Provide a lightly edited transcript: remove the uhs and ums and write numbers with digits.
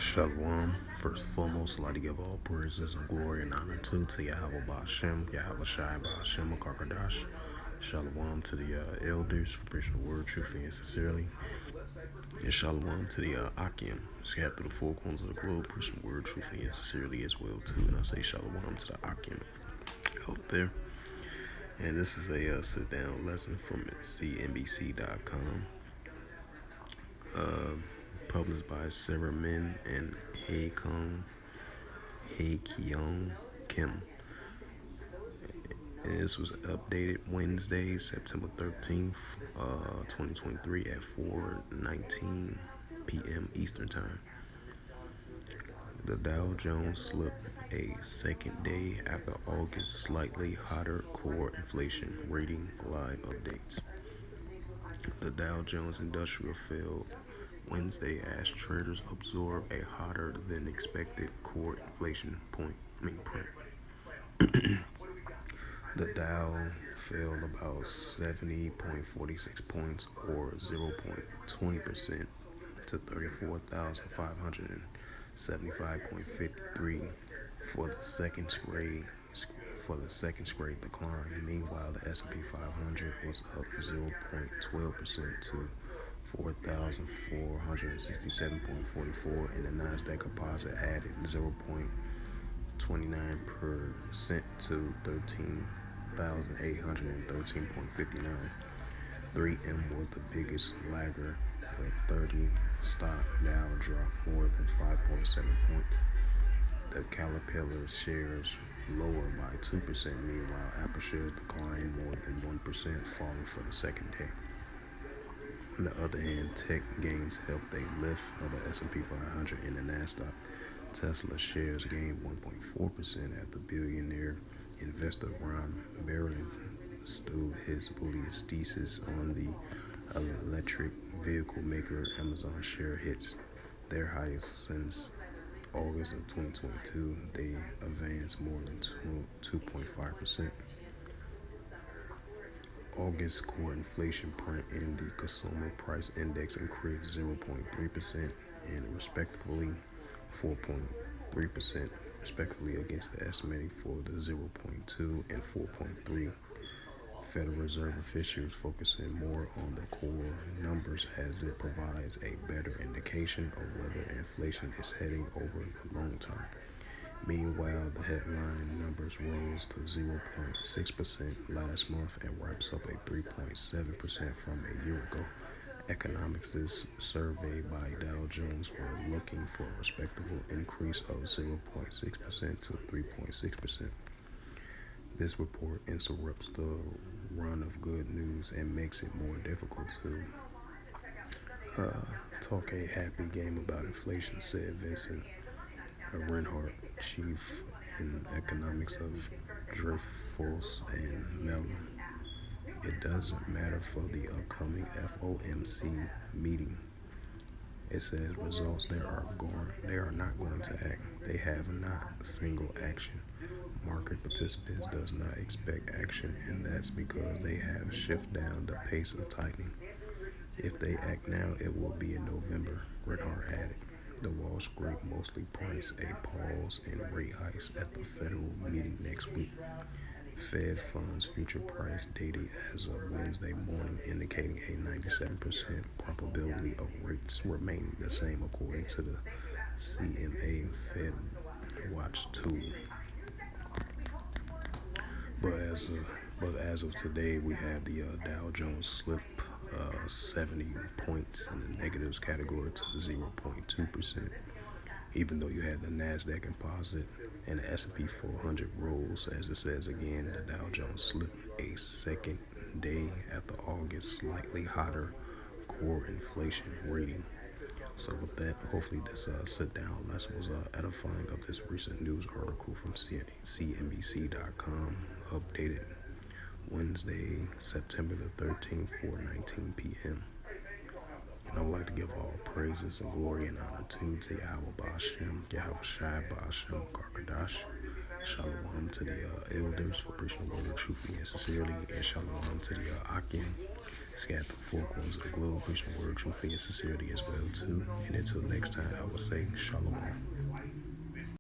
Shalom. First and foremost, I'd like to give all praises and glory and honor to Yahweh Ba'Shem, Yahweh Shai Ba'Shem Akarkadash. Shalom to the elders for preaching the word truthfully and sincerely. And shalom to the Akim, scattered through the four corners of the globe, preaching the word truthfully and sincerely as well too. And I say shalom to the Akim out there. And this is a sit-down lesson from CNBC.com. Published by Sarah Min and Hae Kyung Kim. And this was updated Wednesday, September 13th, 2023 at 4:19 p.m. Eastern Time. The Dow Jones slipped a second day after August's slightly hotter core inflation rating live updates. The Dow Jones Industrial fell Wednesday as traders absorbed a hotter than expected core inflation print. The Dow fell about 70.46 points or 0.20% to 34,575.53 for the second straight decline. Meanwhile, the S&P 500 was up 0.12% to 4,467.44, and the Nasdaq Composite added 0.29% to 13,813.59. 3M was the biggest lagger. The 30 stock Dow dropped more than 5.7 points. The Caterpillar shares lower by 2%. Meanwhile, Apple shares declined more than 1%, falling for the second day. On the other hand, tech gains helped a lift of the S&P 500 and the Nasdaq. Tesla shares gained 1.4% after billionaire investor Ron Barron stood his bullish thesis on the electric vehicle maker. Amazon share hits their highest since August of 2022. They advanced more than 2.5%. August core inflation print and the consumer price index increased 0.3% and respectively 4.3% respectively against the estimated for the 0.2 and 4.3. Federal Reserve officials focusing more on the core numbers as it provides a better indication of whether inflation is heading over the long term. Meanwhile, the headline numbers rose to 0.6% last month and wraps up a 3.7% from a year ago. Economists surveyed by Dow Jones were looking for a respectable increase of 0.6% to 3.6%. This report interrupts the run of good news and makes it more difficult to talk a happy game about inflation, said Vincent Reinhart, chief in economics of Dreyfus and Mellon. It doesn't matter for the upcoming FOMC meeting. It says results they are not going to act. They have not single action. Market participants does not expect action, and that's because they have shifted down the pace of tightening. If they act now, it will be in November, Reinhart added. The Wall Street mostly priced a pause in rate hikes at the federal meeting next week. Fed funds future price data as of Wednesday morning indicating a 97% probability of rates remaining the same according to the CMA Fed Watch tool. But as of today, we have the Dow Jones slip 70 points in the negatives category to 0.2%. Even though you had the Nasdaq Composite and the S&P 400 rose, as it says again, the Dow Jones slipped a second day after August's slightly hotter core inflation rating. So with that, hopefully this sit-down lesson was edifying of this recent news article from CNBC.com, updated Wednesday, September the 13th, 4:19 p.m. And I would like to give all praises and glory and honor to Yahweh Ba'Shem, Yahweh Shai Ba'Shem Akarkadash. Shalom to the elders for preaching the word truthfully and sincerely, and shalom to the Akim Scattered through four corners of the globe, preaching the word, truth, and sincerity as well too. And until next time, I will say shalom.